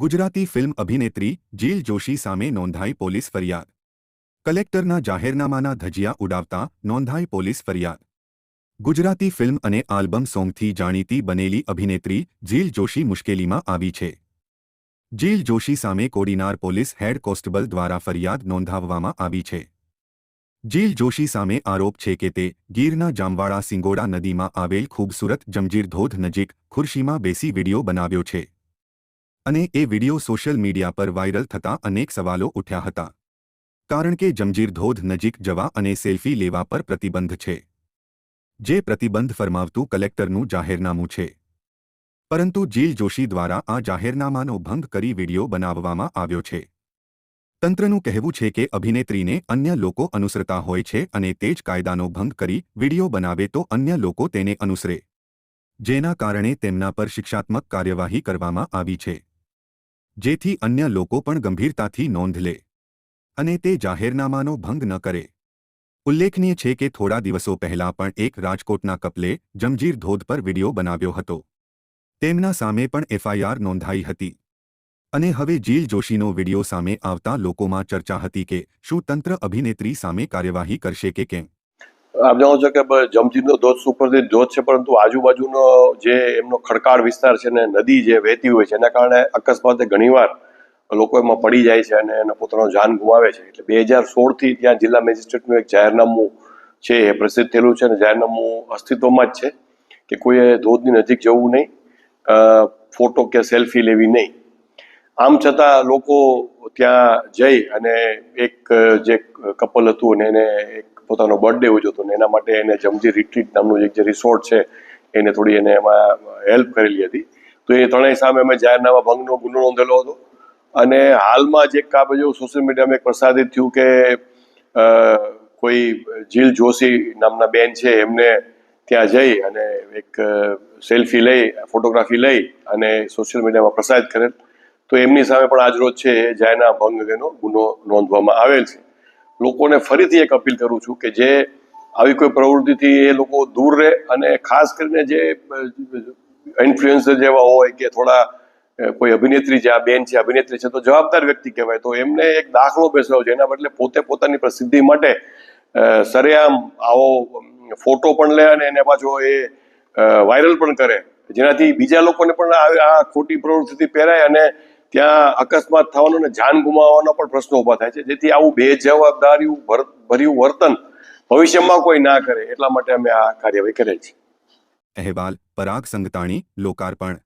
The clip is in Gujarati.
ગુજરાતી ફિલ્મ અભિનેત્રી જીલ જોશી સામે નોંધાઈ પોલીસ ફરિયાદ. કલેક્ટરના જાહેરનામાના ધજિયા ઉડાવતા નોંધાઈ પોલીસ ફરિયાદ. ગુજરાતી ફિલ્મ અને આલ્બમ સોંગથી જાણીતી બનેલી અભિનેત્રી જીલ જોશી મુશ્કેલીમાં આવી છે. જીલ જોશી સામે કોડીનાર પોલીસ હેડ કોન્સ્ટેબલ દ્વારા ફરિયાદ નોંધાવવામાં આવી છે. જીલ જોશી સામે આરોપ છે કે તે ગીરના જામવાળા સિંગોડા નદીમાં આવેલ ખૂબસૂરત જંજીર ધોધ નજીક ખુરશીમાં બેસી વિડિયો બનાવ્યો છે. અને એ વિડિયો સોશિયલ મીડિયા પર વાયરલ થતાં અનેક સવાલો ઉઠ્યા હતા. કારણ કે જંજીર ધોધ નજીક જવા અને સેલ્ફી લેવા પર પ્રતિબંધ છે. જે પ્રતિબંધ ફરમાવતું કલેક્ટરનું જાહેરનામું છે. પરંતુ જીલ જોશી દ્વારા આ જાહેરનામાનો ભંગ કરી વિડિયો બનાવવામાં આવ્યો છે. તંત્રનું કહેવું છે કે અભિનેત્રીને અન્ય લોકો અનુસરતા હોય છે અને તે જ કાયદાનો ભંગ કરી વિડિયો બનાવે તો અન્ય લોકો તેને અનુસરે. જેના કારણે તેમના પર શિક્ષાત્મક કાર્યવાહી કરવામાં આવી છે. જેથી અન્ય લોકો પણ ગંભીરતાથી નોંધ લે અને તે જાહેરનામાનો ભંગ ન કરે. ઉલ્લેખનીય છે કે થોડા દિવસો પહેલા પણ એક રાજકોટના કપલે જંજીર ધોધ પર વિડિયો બનાવ્યો હતો. તેમના સામે પણ એફઆઈઆર નોંધાઈ હતી. અને હવે જીલ જોશીનો વિડિયો સામે આવતા લોકોમાં ચર્ચા હતી કે શું તંત્ર અભિનેત્રી સામે કાર્યવાહી કરશે કે કેમ. આપ જાણો છો કે જંજીરનો ધોધ સુપ્રસિદ્ધ ધોધ છે, પરંતુ આજુબાજુનો જે એમનો ખડકાળ વિસ્તાર છે ને નદી જે વહેતી હોય છે એના કારણે અકસ્માતે ઘણીવાર લોકો એમાં પડી જાય છે અને એનો પોતાનો જાન ગુમાવે છે. એટલે 2016થી ત્યાં જિલ્લા મેજિસ્ટ્રેટનું એક જાહેરનામું છે એ પ્રસિદ્ધ થયેલું છે અને જાહેરનામું અસ્તિત્વમાં જ છે કે કોઈએ ધોધની નજીક જવું નહીં, ફોટો કે સેલ્ફી લેવી નહીં. આમ છતાં લોકો ત્યાં જઈ અને એક જે કપલ હતું અને એને એક પોતાનો બર્થડે ઉજવતો ને એના માટે એને જંજીર રિટ્રીટ નામનું એક જે રિસોર્ટ છે એને થોડી એને એમાં હેલ્પ કરેલી હતી. તો એ ત્રણેય સામે અમે જાહેરનામા ભંગનો ગુનો નોંધેલો હતો. અને હાલમાં જ એક આ બધું સોશિયલ મીડિયામાં એક પ્રસારિત થયું કે કોઈ જીલ જોશી નામના બેન છે એમને ત્યાં જઈ અને એક સેલ્ફી લઈ, ફોટોગ્રાફી લઈ અને સોશિયલ મીડિયામાં પ્રસારિત કરેલ. તો એમની સામે પણ આજરોજ છે એ જાહેરનામા ભંગ અંગેનો ગુનો નોંધવામાં આવેલ છે. લોકોને ફરીથી એક અપીલ કરું છું કે જે આવી કોઈ પ્રવૃત્તિથી એ લોકો દૂર રહે અને ખાસ કરીને જે ઇન્ફ્લુએન્સર જેવા હોય કે થોડા કોઈ અભિનેત્રી છે, આ બેન છે અભિનેત્રી છે તો જવાબદાર વ્યક્તિ કહેવાય, તો એમને એક દાખલો બેસાડવો છે. એના બદલે પોતે પોતાની પ્રસિદ્ધિ માટે સરેઆમ આવો ફોટો પણ લે અને એને પાછો એ વાયરલ પણ કરે, જેનાથી બીજા લોકોને પણ આ ખોટી પ્રવૃત્તિથી પહેરાય અને ત્યાં અકસ્માત થવાનો અને જાન ગુમાવવાનો પણ પ્રશ્નો ઊભા થાય છે. જેથી આવું બેજવાબદારી ભર્યું વર્તન ભવિષ્યમાં કોઈ ના કરે એટલા માટે અમે આ કાર્યવાહી કરેલ છે. અહેવાલ પરાગ સંગતાણી, લોકાર્પણ.